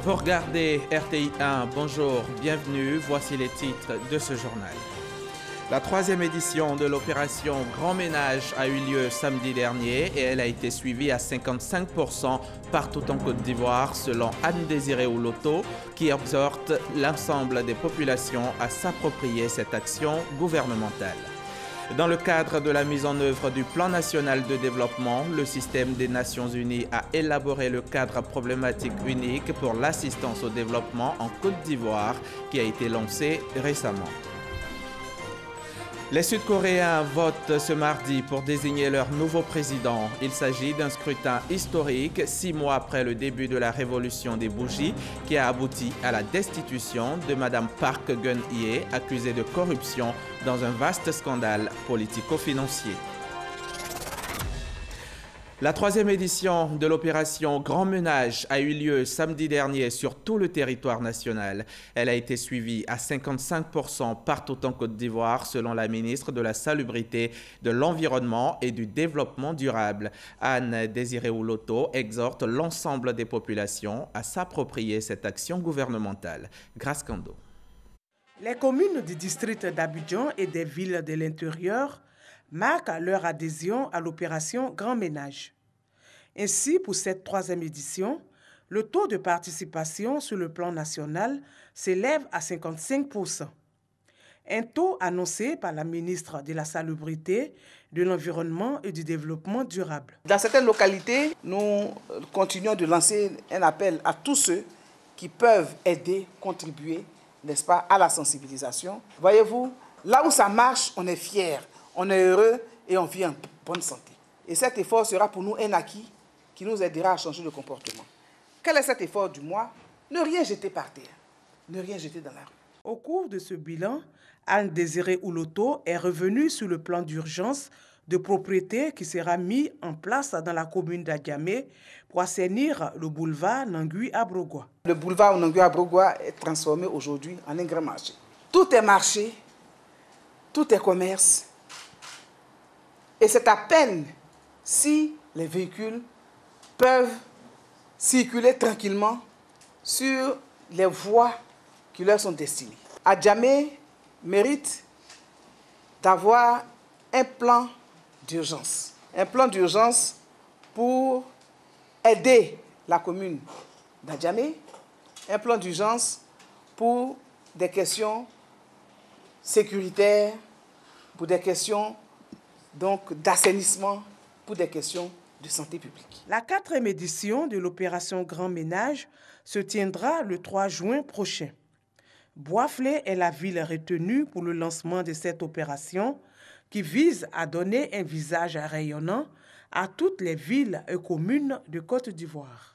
Vous regardez RTI 1, bonjour, bienvenue, voici les titres de ce journal. La troisième édition de l'opération Grand Ménage a eu lieu samedi dernier et elle a été suivie à 55% partout en Côte d'Ivoire selon Anne-Désirée Ouloto qui exhorte l'ensemble des populations à s'approprier cette action gouvernementale. Dans le cadre de la mise en œuvre du Plan national de développement, le système des Nations Unies a élaboré le cadre problématique unique pour l'assistance au développement en Côte d'Ivoire qui a été lancé récemment. Les Sud-Coréens votent ce mardi pour désigner leur nouveau président. Il s'agit d'un scrutin historique 6 mois après le début de la révolution des bougies qui a abouti à la destitution de Mme Park Geun-hye, accusée de corruption dans un vaste scandale politico-financier. La troisième édition de l'opération Grand Ménage a eu lieu samedi dernier sur tout le territoire national. Elle a été suivie à 55% partout en Côte d'Ivoire selon la ministre de la Salubrité, de l'Environnement et du Développement durable. Anne-Désirée Ouloto exhorte l'ensemble des populations à s'approprier cette action gouvernementale. Grace Kando. Les communes du district d'Abidjan et des villes de l'intérieur marquent leur adhésion à l'opération Grand Ménage. Ainsi, pour cette troisième édition, le taux de participation sur le plan national s'élève à 55%. Un taux annoncé par la ministre de la Salubrité, de l'Environnement et du Développement durable. Dans certaines localités, nous continuons de lancer un appel à tous ceux qui peuvent aider, contribuer, n'est-ce pas, à la sensibilisation. Voyez-vous, là où ça marche, on est fiers. On est heureux et on vit en bonne santé. Et cet effort sera pour nous un acquis qui nous aidera à changer de comportement. Quel est cet effort du mois? Ne rien jeter par terre, ne rien jeter dans la rue. Au cours de ce bilan, Anne-Désirée Ouloto est revenue sur le plan d'urgence de propriété qui sera mis en place dans la commune d'Adjamé pour assainir le boulevard Nangui-Abrogwa. Le boulevard Nangui-Abrogwa est transformé aujourd'hui en un grand marché. Tout est marché, tout est commerce. Et c'est à peine si les véhicules peuvent circuler tranquillement sur les voies qui leur sont destinées. Adjamé mérite d'avoir un plan d'urgence. Un plan d'urgence pour aider la commune d'Adjamé. Un plan d'urgence pour des questions sécuritaires, pour des questions d'assainissement, pour des questions de santé publique. La 4e édition de l'opération Grand Ménage se tiendra le 3 juin prochain. Boisflé est la ville retenue pour le lancement de cette opération qui vise à donner un visage rayonnant à toutes les villes et communes de Côte d'Ivoire.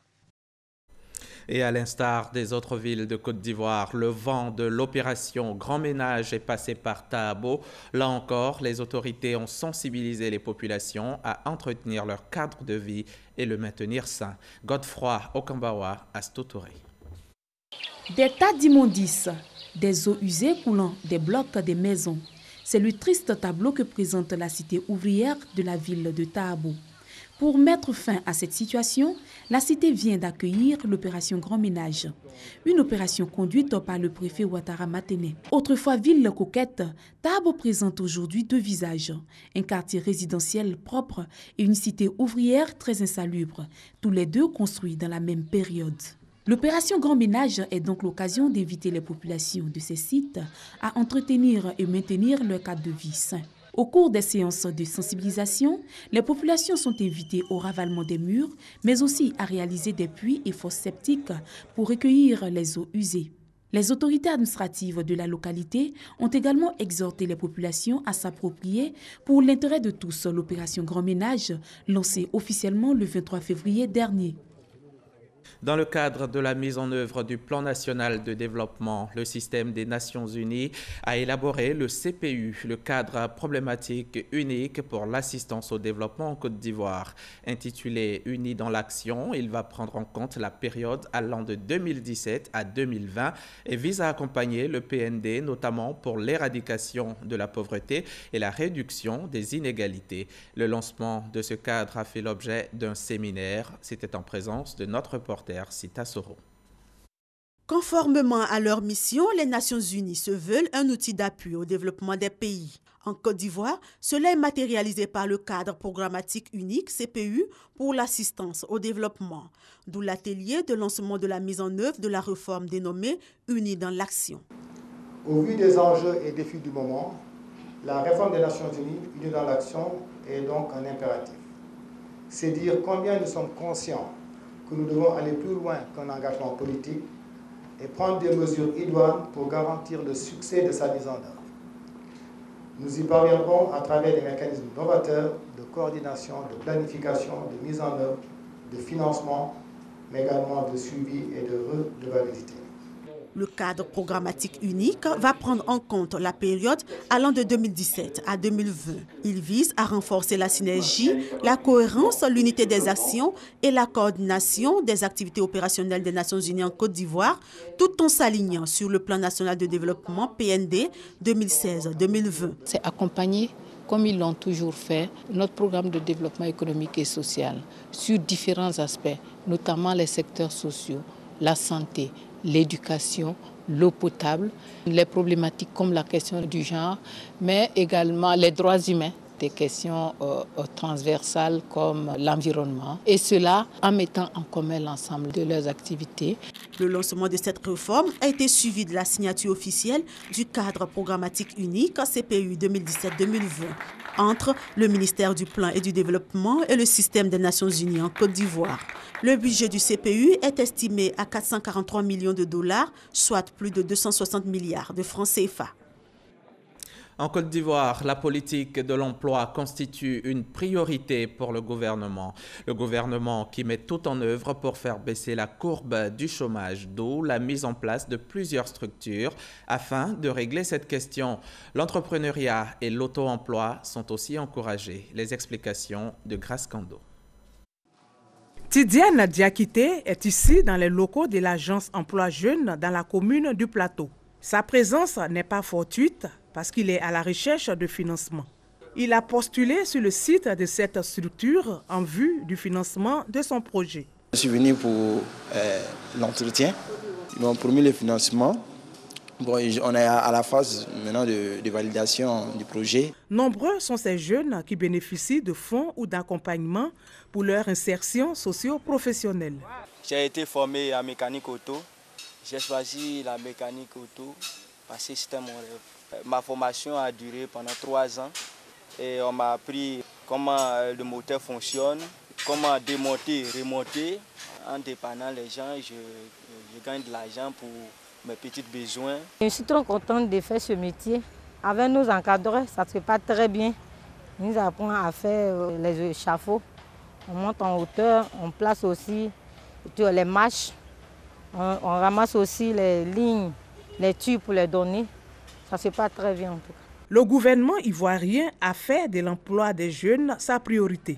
Et à l'instar des autres villes de Côte d'Ivoire, le vent de l'opération Grand Ménage est passé par Tahabo. Là encore, les autorités ont sensibilisé les populations à entretenir leur cadre de vie et le maintenir sain. Godefroy Okambawa, Astotoré. Des tas d'immondices, des eaux usées coulant des blocs des maisons. C'est le triste tableau que présente la cité ouvrière de la ville de Tahabo. Pour mettre fin à cette situation, la cité vient d'accueillir l'opération Grand Ménage, une opération conduite par le préfet Ouattara Matene. Autrefois ville coquette, Tahabo présente aujourd'hui deux visages, un quartier résidentiel propre et une cité ouvrière très insalubre, tous les deux construits dans la même période. L'opération Grand Ménage est donc l'occasion d'inviter les populations de ces sites à entretenir et maintenir leur cadre de vie sain. Au cours des séances de sensibilisation, les populations sont invitées au ravalement des murs, mais aussi à réaliser des puits et fosses septiques pour recueillir les eaux usées. Les autorités administratives de la localité ont également exhorté les populations à s'approprier pour l'intérêt de tous l'opération Grand Ménage, lancée officiellement le 23 février dernier. Dans le cadre de la mise en œuvre du Plan national de développement, le système des Nations Unies a élaboré le CPU, le cadre problématique unique pour l'assistance au développement en Côte d'Ivoire. Intitulé « Unis dans l'action », il va prendre en compte la période allant de 2017 à 2020 et vise à accompagner le PND, notamment pour l'éradication de la pauvreté et la réduction des inégalités. Le lancement de ce cadre a fait l'objet d'un séminaire. C'était en présence de notre reporter Sita Soro. Conformément à leur mission, les Nations Unies se veulent un outil d'appui au développement des pays. En Côte d'Ivoire, cela est matérialisé par le cadre programmatique unique CPU pour l'assistance au développement, d'où l'atelier de lancement de la mise en œuvre de la réforme dénommée Unis dans l'action. Au vu des enjeux et défis du moment, la réforme des Nations Unies, Unis dans l'action, est donc un impératif. C'est dire combien nous sommes conscients que nous devons aller plus loin qu'un engagement politique et prendre des mesures idoines pour garantir le succès de sa mise en œuvre. Nous y parviendrons à travers des mécanismes novateurs de coordination, de planification, de mise en œuvre, de financement, mais également de suivi et de redevabilité. Le cadre programmatique unique va prendre en compte la période allant de 2017 à 2020. Il vise à renforcer la synergie, la cohérence, l'unité des actions et la coordination des activités opérationnelles des Nations Unies en Côte d'Ivoire, tout en s'alignant sur le plan national de développement PND 2016-2020. C'est accompagner, comme ils l'ont toujours fait, notre programme de développement économique et social sur différents aspects, notamment les secteurs sociaux, la santé, l'éducation, l'eau potable, les problématiques comme la question du genre, mais également les droits humains, des questions transversales comme l'environnement, et cela en mettant en commun l'ensemble de leurs activités. Le lancement de cette réforme a été suivi de la signature officielle du cadre programmatique unique CPU 2017-2020 entre le ministère du Plan et du Développement et le système des Nations Unies en Côte d'Ivoire. Le budget du CPU est estimé à 443 millions de dollars, soit plus de 260 milliards de francs CFA. En Côte d'Ivoire, la politique de l'emploi constitue une priorité pour le gouvernement. Le gouvernement qui met tout en œuvre pour faire baisser la courbe du chômage, d'où la mise en place de plusieurs structures afin de régler cette question. L'entrepreneuriat et l'auto-emploi sont aussi encouragés. Les explications de Grace Kando. Tidiane Diakité est ici dans les locaux de l'agence Emploi Jeunes dans la commune du Plateau. Sa présence n'est pas fortuite parce qu'il est à la recherche de financement. Il a postulé sur le site de cette structure en vue du financement de son projet. Je suis venu pour l'entretien. Ils m'ont promis le financement. Bon, on est à la phase maintenant de validation du projet. Nombreux sont ces jeunes qui bénéficient de fonds ou d'accompagnement pour leur insertion socio-professionnelle. J'ai été formé en mécanique auto. J'ai choisi la mécanique auto parce que c'était mon rêve. Ma formation a duré pendant 3 ans et on m'a appris comment le moteur fonctionne, comment démonter, remonter. En dépannant les gens, je gagne de l'argent pour mes petits besoins. Je suis trop contente de faire ce métier. Avec nos encadreurs, ça ne se passe très bien. Ils nous apprennent à faire les échafauds. On monte en hauteur, on place aussi les marches. On ramasse aussi les lignes, les tubes pour les donner. Ça se passe très bien en tout cas. Le gouvernement ivoirien a fait de l'emploi des jeunes sa priorité.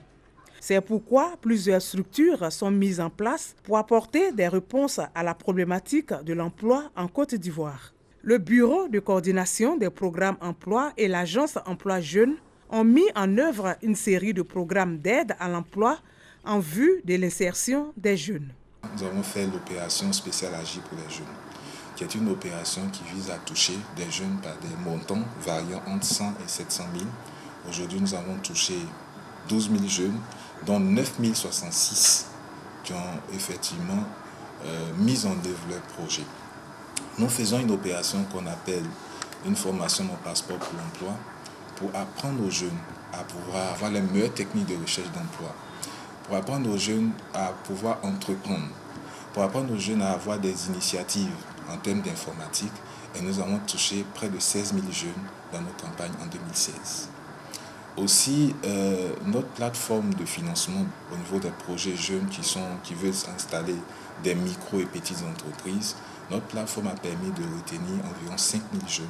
C'est pourquoi plusieurs structures sont mises en place pour apporter des réponses à la problématique de l'emploi en Côte d'Ivoire. Le Bureau de coordination des programmes emploi et l'agence Emploi Jeunes ont mis en œuvre une série de programmes d'aide à l'emploi en vue de l'insertion des jeunes. Nous avons fait l'opération spéciale Agir pour les jeunes, qui est une opération qui vise à toucher des jeunes par des montants variant entre 100 et 700 000. Aujourd'hui, nous avons touché 12 000 jeunes, dont 9 066 qui ont effectivement mis en œuvre leur projet. Nous faisons une opération qu'on appelle une formation en passeport pour l'emploi pour apprendre aux jeunes à pouvoir avoir les meilleures techniques de recherche d'emploi, pour apprendre aux jeunes à pouvoir entreprendre, pour apprendre aux jeunes à avoir des initiatives en termes d'informatique. Et nous avons touché près de 16 000 jeunes dans nos campagnes en 2016. Aussi, notre plateforme de financement au niveau des projets jeunes qui veulent installer des micro et petites entreprises, notre plateforme a permis de retenir environ 5 000 jeunes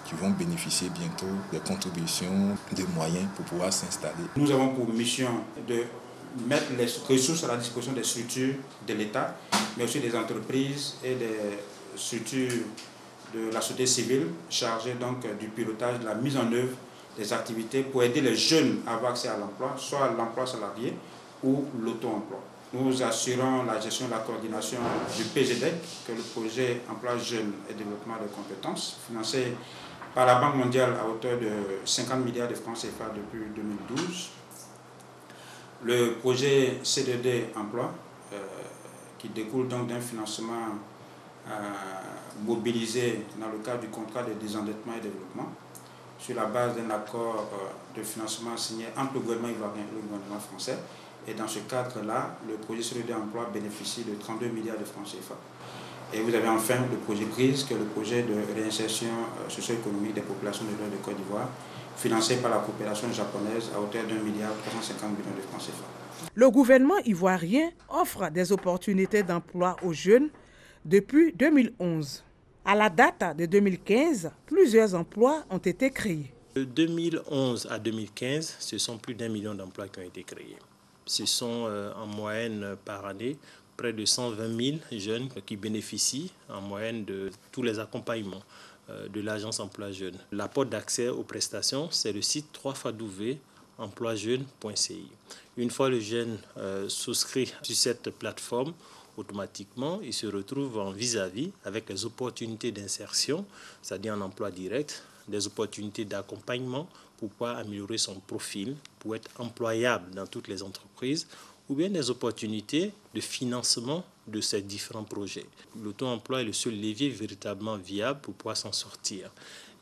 qui vont bénéficier bientôt des contributions, des moyens pour pouvoir s'installer. Nous avons pour mission de mettre les ressources à la disposition des structures de l'État, mais aussi des entreprises et des structures de la société civile chargées donc du pilotage, de la mise en œuvre des activités pour aider les jeunes à avoir accès à l'emploi, soit l'emploi salarié ou l'auto-emploi. Nous assurons la gestion et la coordination du PGDEC, que le projet Emploi Jeunes et Développement de Compétences, financé par la Banque mondiale à hauteur de 50 milliards de francs CFA depuis 2012. Le projet CDD Emploi, qui découle donc d'un financement mobilisé dans le cadre du contrat de désendettement et développement, sur la base d'un accord de financement signé entre le gouvernement ivoirien et le gouvernement français. Et dans ce cadre-là, le projet CDD Emploi bénéficie de 32 milliards de francs CFA. Et vous avez enfin le projet PRISE, qui est le projet de réinsertion socio-économique des populations de de Côte d'Ivoire, financé par la coopération japonaise à hauteur d'1,350 milliard de francs CFA. Le gouvernement ivoirien offre des opportunités d'emploi aux jeunes depuis 2011. À la date de 2015, plusieurs emplois ont été créés. De 2011 à 2015, ce sont plus d'1 million d'emplois qui ont été créés. Ce sont en moyenne par année près de 120 000 jeunes qui bénéficient en moyenne de tous les accompagnements de l'agence Emploi Jeunes. La porte d'accès aux prestations, c'est le site www.emploijeune.ci. Une fois le jeune souscrit sur cette plateforme, automatiquement, il se retrouve en vis-à-vis avec les opportunités d'insertion, c'est-à-dire en emploi direct, des opportunités d'accompagnement pour pouvoir améliorer son profil, pour être employable dans toutes les entreprises, ou bien des opportunités de financement de ces différents projets. L'auto-emploi est le seul levier véritablement viable pour pouvoir s'en sortir.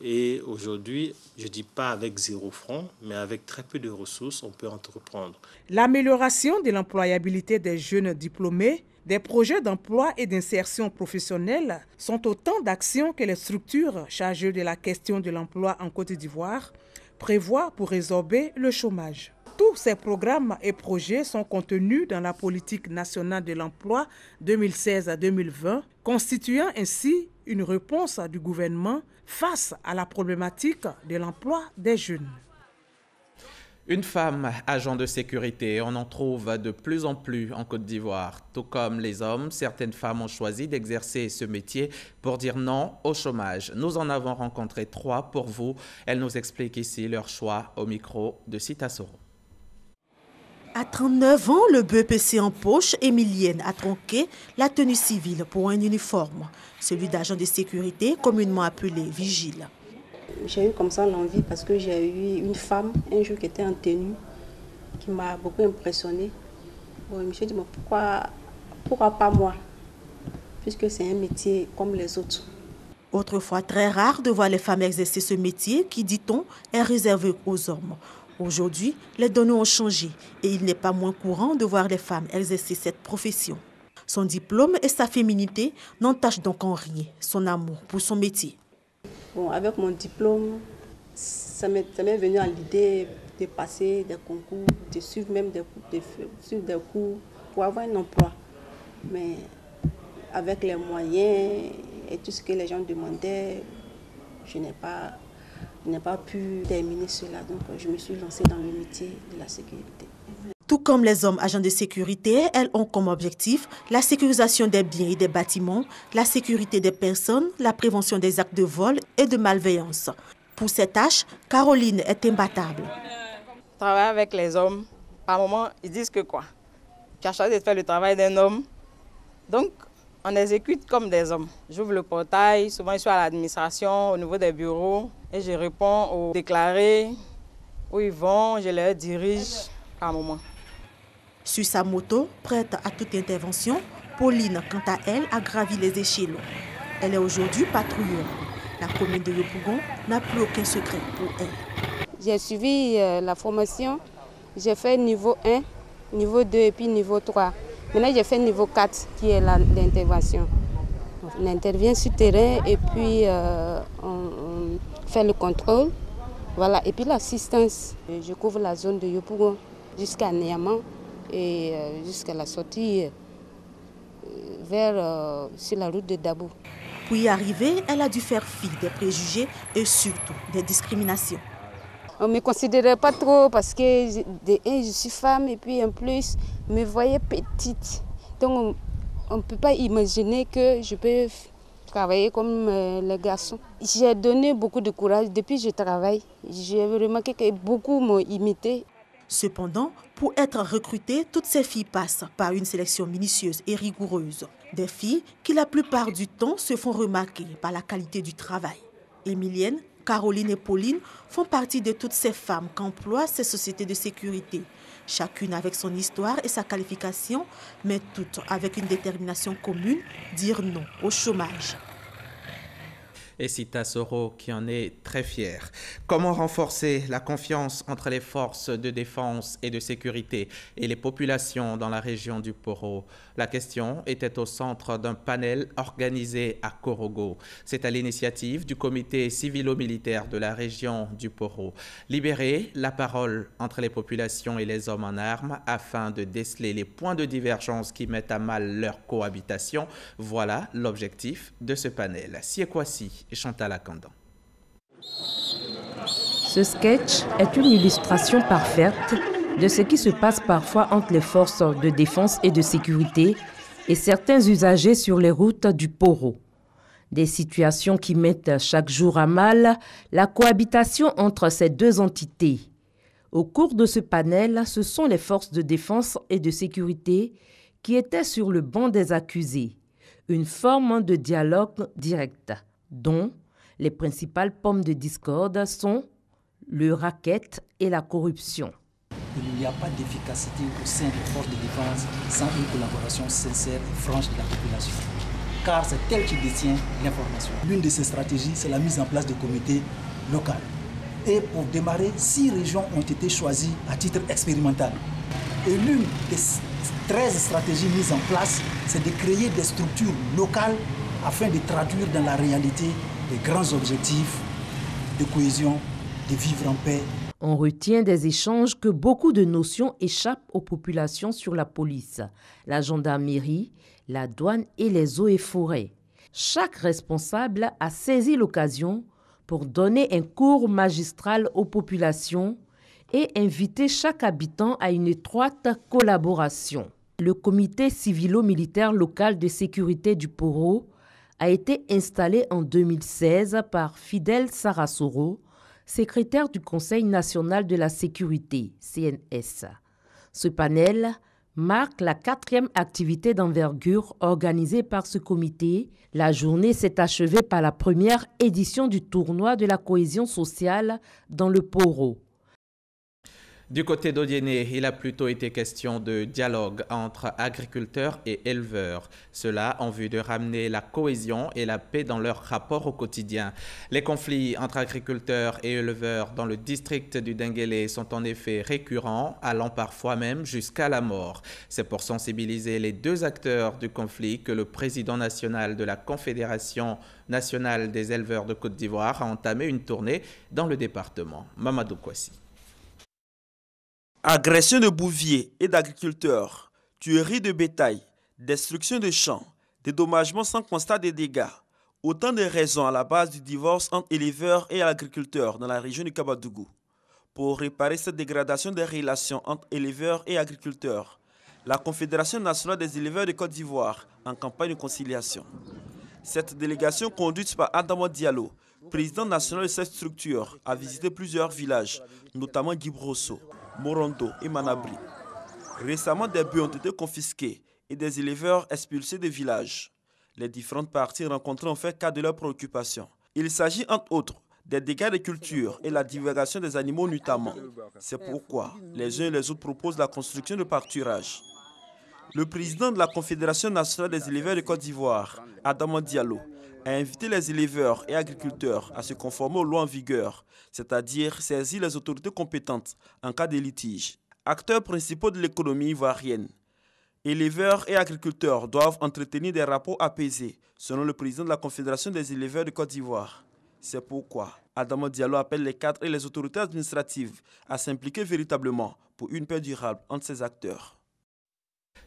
Et aujourd'hui, je ne dis pas avec 0 francs, mais avec très peu de ressources, on peut entreprendre. L'amélioration de l'employabilité des jeunes diplômés, des projets d'emploi et d'insertion professionnelle sont autant d'actions que les structures chargées de la question de l'emploi en Côte d'Ivoire prévoient pour résorber le chômage. Tous ces programmes et projets sont contenus dans la politique nationale de l'emploi 2016 à 2020, constituant ainsi une réponse du gouvernement face à la problématique de l'emploi des jeunes. Une femme agent de sécurité, on en trouve de plus en plus en Côte d'Ivoire. Tout comme les hommes, certaines femmes ont choisi d'exercer ce métier pour dire non au chômage. Nous en avons rencontré 3 pour vous. Elles nous expliquent ici leur choix au micro de Sita Soro. À 39 ans, le BEPC en poche, Emilienne a tronqué la tenue civile pour un uniforme, celui d'agent de sécurité communément appelé vigile. J'ai eu comme ça l'envie parce que j'ai eu une femme un jour qui était en tenue, qui m'a beaucoup impressionnée. Bon, je me suis dit, mais pourquoi pas moi, puisque c'est un métier comme les autres. Autrefois très rare de voir les femmes exercer ce métier qui, dit-on, est réservé aux hommes. Aujourd'hui, les données ont changé et il n'est pas moins courant de voir les femmes exercer cette profession. Son diplôme et sa féminité n'entachent donc en rien son amour pour son métier. Bon, avec mon diplôme, ça m'est venu à l'idée de passer des concours, de suivre même des cours pour avoir un emploi. Mais avec les moyens et tout ce que les gens demandaient, je n'ai pas pu terminer cela. Donc je me suis lancée dans le métier de la sécurité. Tout comme les hommes agents de sécurité, elles ont comme objectif la sécurisation des biens et des bâtiments, la sécurité des personnes, la prévention des actes de vol et de malveillance. Pour cette tâche, Caroline est imbattable. Travailler avec les hommes, par moments, ils disent que quoi? Tu as choisi de faire le travail d'un homme, donc on exécute comme des hommes. J'ouvre le portail, souvent je suis à l'administration, au niveau des bureaux, et je réponds aux déclarés, où ils vont, je les dirige par moment. Sur sa moto, prête à toute intervention, Pauline, quant à elle, a gravi les échelons. Elle est aujourd'hui patrouilleuse. La commune de Yopougon n'a plus aucun secret pour elle. J'ai suivi la formation, j'ai fait niveau 1, niveau 2 et puis niveau 3. Maintenant, j'ai fait niveau 4 qui est l'intervention. On intervient sur terrain et puis on fait le contrôle. Voilà. Et puis l'assistance. Je couvre la zone de Yopougon jusqu'à Niamey et jusqu'à la sortie sur la route de Dabou. Pour y arriver, elle a dû faire fi des préjugés et surtout des discriminations. On ne me considérait pas trop parce que je suis femme et puis en plus, je me voyais petite. Donc on ne peut pas imaginer que je peux travailler comme les garçons. J'ai donné beaucoup de courage depuis que je travaille. J'ai remarqué que beaucoup m'ont imité. Cependant, pour être recrutées, toutes ces filles passent par une sélection minutieuse et rigoureuse. Des filles qui, la plupart du temps, se font remarquer par la qualité du travail. Émilienne, Caroline et Pauline font partie de toutes ces femmes qu'emploient ces sociétés de sécurité. Chacune avec son histoire et sa qualification, mais toutes avec une détermination commune, dire non au chômage. Et Sita Soro qui en est très fière. Comment renforcer la confiance entre les forces de défense et de sécurité et les populations dans la région du Poro? La question était au centre d'un panel organisé à Korogo. C'est à l'initiative du comité civilo-militaire de la région du Poro. Libérer la parole entre les populations et les hommes en armes afin de déceler les points de divergence qui mettent à mal leur cohabitation. Voilà l'objectif de ce panel. Siekwasi et Chantal Akandan. Ce sketch est une illustration parfaite de ce qui se passe parfois entre les forces de défense et de sécurité et certains usagers sur les routes du Poro. Des situations qui mettent chaque jour à mal la cohabitation entre ces deux entités. Au cours de ce panel, ce sont les forces de défense et de sécurité qui étaient sur le banc des accusés. Une forme de dialogue direct, dont les principales pommes de discorde sont le racket et la corruption. Il n'y a pas d'efficacité au sein des forces de défense sans une collaboration sincère et franche de la population. Car c'est elle qui détient l'information. L'une de ces stratégies, c'est la mise en place de comités locaux. Et pour démarrer, 6 régions ont été choisies à titre expérimental. Et l'une des 13 stratégies mises en place, c'est de créer des structures locales afin de traduire dans la réalité les grands objectifs de cohésion, de vivre en paix. On retient des échanges que beaucoup de notions échappent aux populations sur la police, la gendarmerie, la douane et les eaux et forêts. Chaque responsable a saisi l'occasion pour donner un cours magistral aux populations et inviter chaque habitant à une étroite collaboration. Le comité civilo-militaire local de sécurité du Poro a été installé en 2016 par Fidel Sarasoro, secrétaire du Conseil national de la sécurité, CNS. Ce panel marque la 4e activité d'envergure organisée par ce comité. La journée s'est achevée par la première édition du tournoi de la cohésion sociale dans le Poro. Du côté d'Odiéné, il a plutôt été question de dialogue entre agriculteurs et éleveurs. Cela en vue de ramener la cohésion et la paix dans leur rapport au quotidien. Les conflits entre agriculteurs et éleveurs dans le district du Denguélé sont en effet récurrents, allant parfois même jusqu'à la mort. C'est pour sensibiliser les deux acteurs du conflit que le président national de la Confédération nationale des éleveurs de Côte d'Ivoire a entamé une tournée dans le département. Mamadou Kwasi. Agression de bouviers et d'agriculteurs, tuerie de bétail, destruction de champs, dédommagement sans constat des dégâts. Autant de raisons à la base du divorce entre éleveurs et agriculteurs dans la région du Kabadougou. Pour réparer cette dégradation des relations entre éleveurs et agriculteurs, la Confédération nationale des éleveurs de Côte d'Ivoire en campagne de conciliation. Cette délégation conduite par Adama Diallo, président national de cette structure, a visité plusieurs villages, notamment Guibrosso, Morondo et Manabri. Récemment, des bœufs ont été confisqués et des éleveurs expulsés des villages. Les différentes parties rencontrées ont fait cas de leurs préoccupations. Il s'agit entre autres des dégâts de culture et la divulgation des animaux notamment. C'est pourquoi les uns et les autres proposent la construction de pâturages. Le président de la Confédération nationale des éleveurs de Côte d'Ivoire, Adama Diallo, a invité les éleveurs et agriculteurs à se conformer aux lois en vigueur, c'est-à-dire saisir les autorités compétentes en cas de litige. Acteurs principaux de l'économie ivoirienne, éleveurs et agriculteurs doivent entretenir des rapports apaisés, selon le président de la Confédération des éleveurs de Côte d'Ivoire. C'est pourquoi Adama Diallo appelle les cadres et les autorités administratives à s'impliquer véritablement pour une paix durable entre ces acteurs.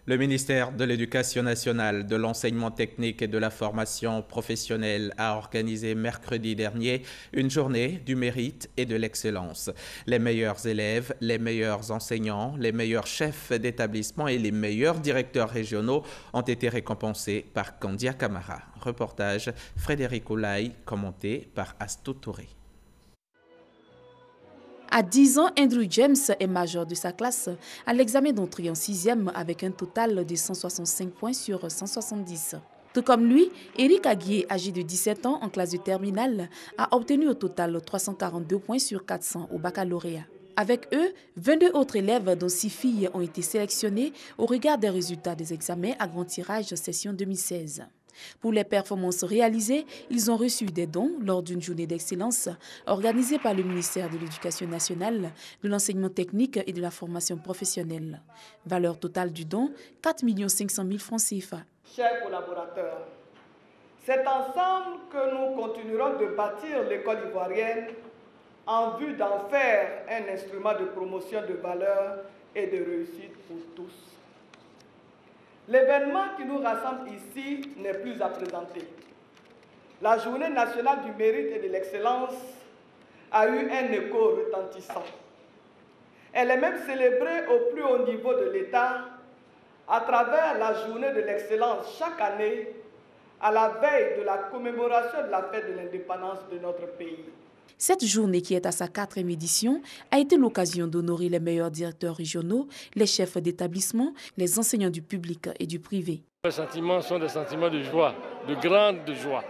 Le ministère de l'Éducation nationale, de l'enseignement technique et de la formation professionnelle a organisé mercredi dernier une journée du mérite et de l'excellence. Les meilleurs élèves, les meilleurs enseignants, les meilleurs chefs d'établissement et les meilleurs directeurs régionaux ont été récompensés par Kandia Camara. Reportage Frédéric Oulaye, commenté par Astou Touré. À 10 ans, Andrew James est major de sa classe à l'examen d'entrée en 6e avec un total de 165 points sur 170. Tout comme lui, Eric Aguier, âgé de 17 ans en classe de terminale, a obtenu au total 342 points sur 400 au baccalauréat. Avec eux, 22 autres élèves, dont 6 filles, ont été sélectionnés au regard des résultats des examens à grand tirage session 2016. Pour les performances réalisées, ils ont reçu des dons lors d'une journée d'excellence organisée par le ministère de l'Éducation nationale, de l'enseignement technique et de la formation professionnelle. Valeur totale du don, 4 500 000 francs CFA. Chers collaborateurs, c'est ensemble que nous continuerons de bâtir l'école ivoirienne en vue d'en faire un instrument de promotion de valeurs et de réussite pour tous. L'événement qui nous rassemble ici n'est plus à présenter. La Journée nationale du mérite et de l'excellence a eu un écho retentissant. Elle est même célébrée au plus haut niveau de l'État à travers la Journée de l'excellence chaque année à la veille de la commémoration de la fête de l'indépendance de notre pays. Cette journée, qui est à sa 4e édition, a été l'occasion d'honorer les meilleurs directeurs régionaux, les chefs d'établissement, les enseignants du public et du privé. Les sentiments sont des sentiments de joie, de grande joie.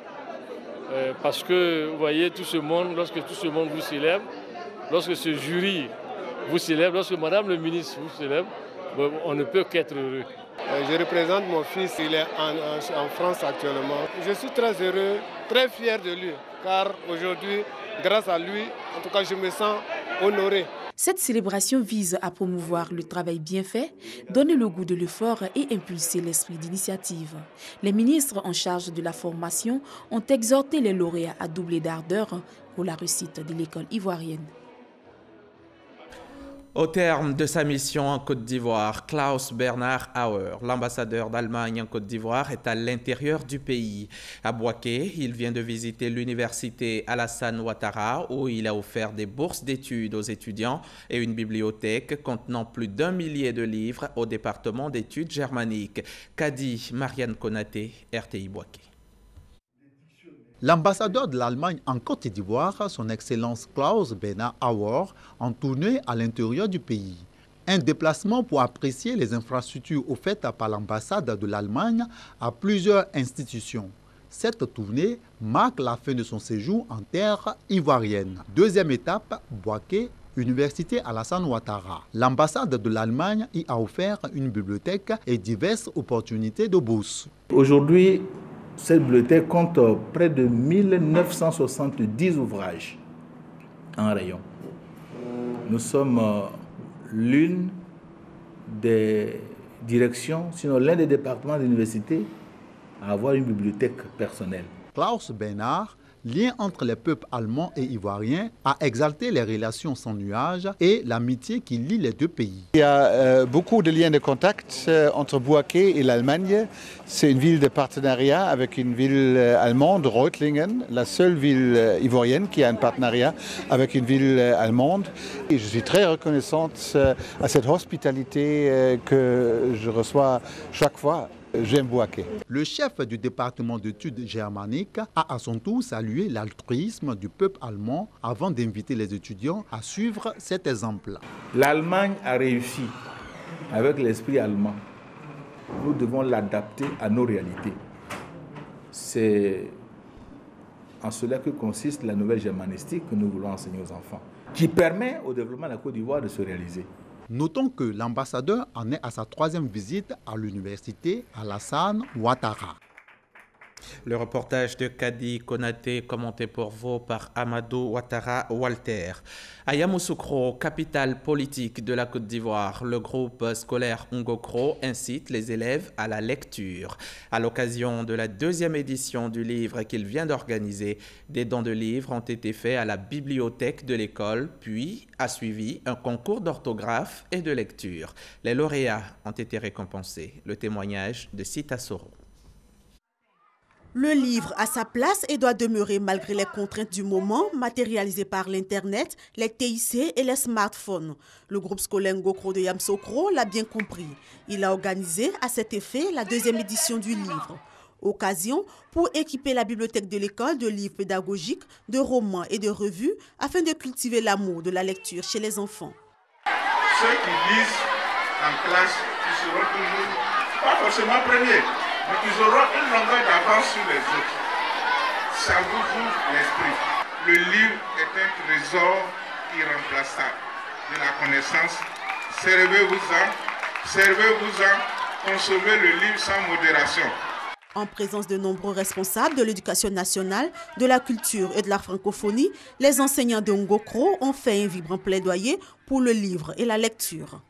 Parce que, vous voyez, tout ce monde, lorsque tout ce monde vous célèbre, lorsque ce jury vous célèbre, lorsque Madame le ministre vous célèbre, on ne peut qu'être heureux. Je représente mon fils, il est en France actuellement. Je suis très heureux, très fier de lui, car aujourd'hui, grâce à lui, en tout cas, je me sens honoré. Cette célébration vise à promouvoir le travail bien fait, donner le goût de l'effort et impulser l'esprit d'initiative. Les ministres en charge de la formation ont exhorté les lauréats à doubler d'ardeur pour la réussite de l'école ivoirienne. Au terme de sa mission en Côte d'Ivoire, Klaus Bernhard Auer, l'ambassadeur d'Allemagne en Côte d'Ivoire, est à l'intérieur du pays. À Bouaké, il vient de visiter l'université Alassane Ouattara où il a offert des bourses d'études aux étudiants et une bibliothèque contenant plus d'1 millier de livres au département d'études germaniques. Kadi Marianne Konaté, RTI Bouaké. L'ambassadeur de l'Allemagne en Côte d'Ivoire, son Excellence Klaus Bernhard Auer, en tournée à l'intérieur du pays. Un déplacement pour apprécier les infrastructures offertes par l'ambassade de l'Allemagne à plusieurs institutions. Cette tournée marque la fin de son séjour en terre ivoirienne. Deuxième étape, Bouaké, Université Alassane Ouattara. L'ambassade de l'Allemagne y a offert une bibliothèque et diverses opportunités de bourse. Aujourd'hui, cette bibliothèque compte près de 1970 ouvrages en rayon. Nous sommes l'une des directions, sinon l'un des départements de l'université à avoir une bibliothèque personnelle. Klaus Bernhard, lien entre les peuples allemands et ivoiriens, a exalté les relations sans nuage et l'amitié qui lie les deux pays. Il y a beaucoup de liens de contact entre Bouaké et l'Allemagne. C'est une ville de partenariat avec une ville allemande, Reutlingen, la seule ville ivoirienne qui a un partenariat avec une ville allemande. Et je suis très reconnaissante à cette hospitalité que je reçois chaque fois. J'aime Bouaké. Le chef du département d'études germaniques a à son tour salué l'altruisme du peuple allemand avant d'inviter les étudiants à suivre cet exemple. L'Allemagne a réussi avec l'esprit allemand. Nous devons l'adapter à nos réalités. C'est en cela que consiste la nouvelle germanistique que nous voulons enseigner aux enfants, qui permet au développement de la Côte d'Ivoire de se réaliser. Notons que l'ambassadeur en est à sa 3e visite à l'université Alassane Ouattara. Le reportage de Kadi Konaté, commenté pour vous par Amadou Ouattara Walter. À Yamoussoukro, capitale politique de la Côte d'Ivoire, le groupe scolaire Ngokro incite les élèves à la lecture. À l'occasion de la 2e édition du livre qu'il vient d'organiser, des dons de livres ont été faits à la bibliothèque de l'école, puis a suivi un concours d'orthographe et de lecture. Les lauréats ont été récompensés. Le témoignage de Sita Soro. Le livre a sa place et doit demeurer malgré les contraintes du moment, matérialisées par l'Internet, les TIC et les smartphones. Le groupe scolaire Ngokro de Yamoussoukro l'a bien compris. Il a organisé à cet effet la 2e édition du livre. Occasion pour équiper la bibliothèque de l'école de livres pédagogiques, de romans et de revues afin de cultiver l'amour de la lecture chez les enfants. Ceux qui lisent en classe, ils seront toujours, pas forcément premiers, mais ils auront une longueur d'avance sur les autres. Ça vous ouvre l'esprit. Le livre est un trésor irremplaçable de la connaissance. Servez-vous-en, consommez le livre sans modération. En présence de nombreux responsables de l'éducation nationale, de la culture et de la francophonie, les enseignants de Ngokro ont fait un vibrant plaidoyer pour le livre et la lecture.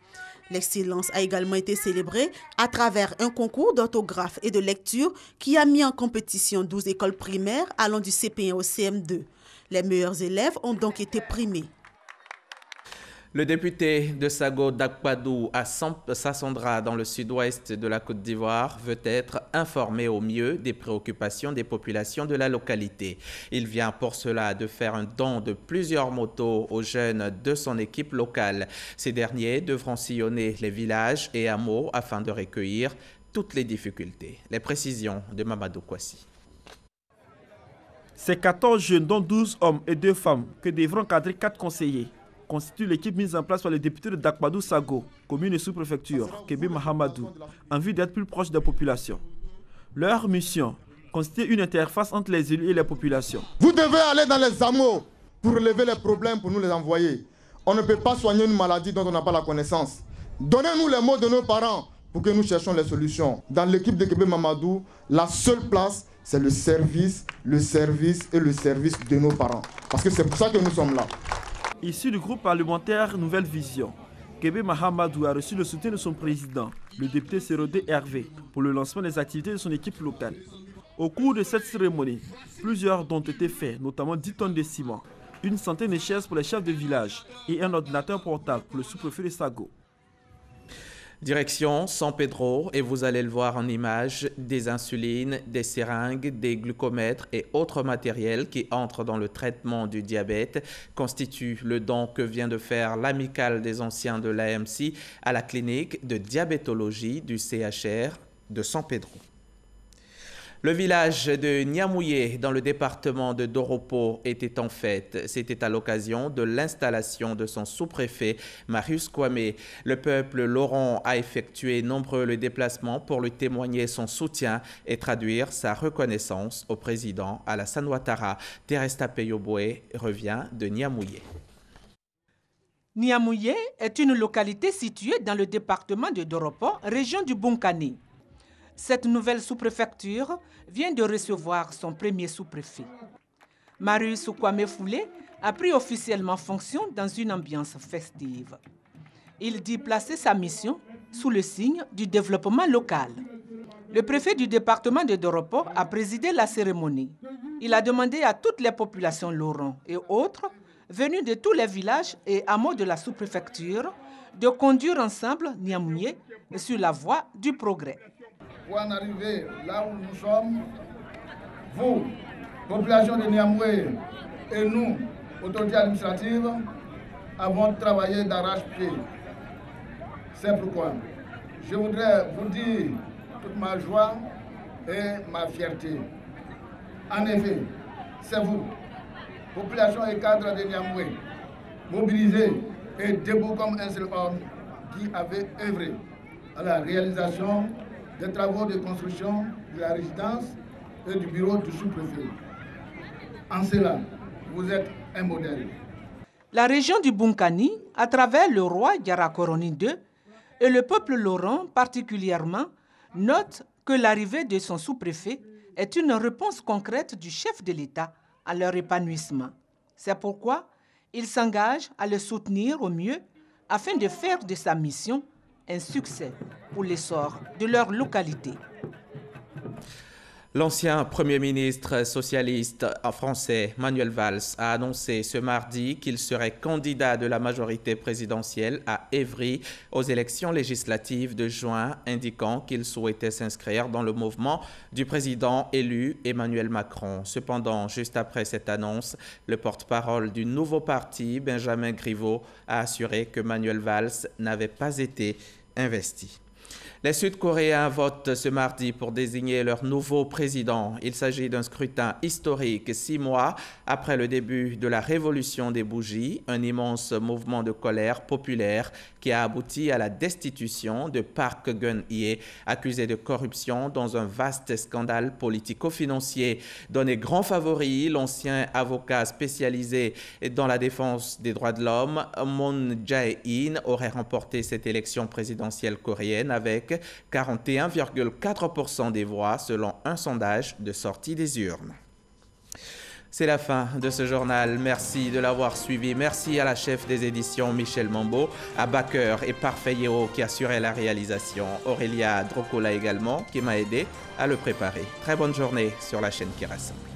L'excellence a également été célébrée à travers un concours d'orthographe et de lecture qui a mis en compétition 12 écoles primaires allant du CP1 au CM2. Les meilleurs élèves ont donc été primés. Le député de Sago d'Akpadou à Sassandra dans le sud-ouest de la Côte d'Ivoire veut être informé au mieux des préoccupations des populations de la localité. Il vient pour cela de faire un don de plusieurs motos aux jeunes de son équipe locale. Ces derniers devront sillonner les villages et hameaux afin de recueillir toutes les difficultés. Les précisions de Mamadou Kwasi. Ces 14 jeunes, dont 12 hommes et 2 femmes, que devront cadrer 4 conseillers, constitue l'équipe mise en place par le député de Dakpadou Sago, commune et sous-préfecture, Kébé Mahamadou, en vue d'être plus proche des populations. Leur mission constitue une interface entre les élus et les populations. Vous devez aller dans les hameaux pour relever les problèmes, pour nous les envoyer. On ne peut pas soigner une maladie dont on n'a pas la connaissance. Donnez-nous les mots de nos parents pour que nous cherchions les solutions. Dans l'équipe de Kébé Mahamadou, la seule place, c'est le service et le service de nos parents. Parce que c'est pour ça que nous sommes là. Issu du groupe parlementaire Nouvelle Vision, Kébé Mahamadou a reçu le soutien de son président, le député Sérodé Hervé, pour le lancement des activités de son équipe locale. Au cours de cette cérémonie, plusieurs dons ont été faits, notamment 10 tonnes de ciment, une centaine de chaises pour les chefs de village et un ordinateur portable pour le sous-préfet de Sago. Direction San Pedro, et vous allez le voir en image, des insulines, des seringues, des glucomètres et autres matériels qui entrent dans le traitement du diabète constituent le don que vient de faire l'amicale des anciens de l'AMC à la clinique de diabétologie du CHR de San Pedro. Le village de Niamouye, dans le département de Doropo, était en fête. C'était à l'occasion de l'installation de son sous-préfet, Marius Kwame. Le peuple lorrain a effectué nombreux déplacements pour lui témoigner son soutien et traduire sa reconnaissance au président Alassane Ouattara. Teresta Peyoboé revient de Niamouye. Niamouye est une localité située dans le département de Doropo, région du Bunkani. Cette nouvelle sous-préfecture vient de recevoir son premier sous-préfet. Marius Kwame Foulé a pris officiellement fonction dans une ambiance festive. Il dit placer sa mission sous le signe du développement local. Le préfet du département de Doropo a présidé la cérémonie. Il a demandé à toutes les populations lorraines et autres, venues de tous les villages et hameaux de la sous-préfecture, de conduire ensemble Niamouye sur la voie du progrès. Pour en arriver là où nous sommes, vous, population de Niamouye, et nous, autorités administratives, avons travaillé d'arrache-pied. C'est pourquoi je voudrais vous dire toute ma joie et ma fierté. En effet, c'est vous, population et cadres de Niamouye, mobilisés et debout comme un seul homme, qui avez œuvré à la réalisation des travaux de construction de la résidence et du bureau du sous-préfet. En cela, vous êtes un modèle. La région du Bunkani, à travers le roi Yarakoroni II et le peuple lorrain particulièrement, note que l'arrivée de son sous-préfet est une réponse concrète du chef de l'État à leur épanouissement. C'est pourquoi il s'engage à le soutenir au mieux afin de faire de sa mission un succès pour l'essor de leur localité. L'ancien Premier ministre socialiste français Manuel Valls a annoncé ce mardi qu'il serait candidat de la majorité présidentielle à Évry aux élections législatives de juin, indiquant qu'il souhaitait s'inscrire dans le mouvement du président élu Emmanuel Macron. Cependant, juste après cette annonce, le porte-parole du nouveau parti, Benjamin Griveaux, a assuré que Manuel Valls n'avait pas été investi. Les Sud-Coréens votent ce mardi pour désigner leur nouveau président. Il s'agit d'un scrutin historique 6 mois après le début de la révolution des bougies, un immense mouvement de colère populaire qui a abouti à la destitution de Park Geun-hye, accusé de corruption dans un vaste scandale politico-financier. Donné grand favori, l'ancien avocat spécialisé dans la défense des droits de l'homme, Moon Jae-in, aurait remporté cette élection présidentielle coréenne avec 41,4% des voix selon un sondage de sortie des urnes. C'est la fin de ce journal. Merci de l'avoir suivi. Merci à la chef des éditions Michel Mambo, à Baker et Parfait-Yeo qui assuraient la réalisation, Aurélia Drocola également qui m'a aidé à le préparer. Très bonne journée sur la chaîne qui rassemble.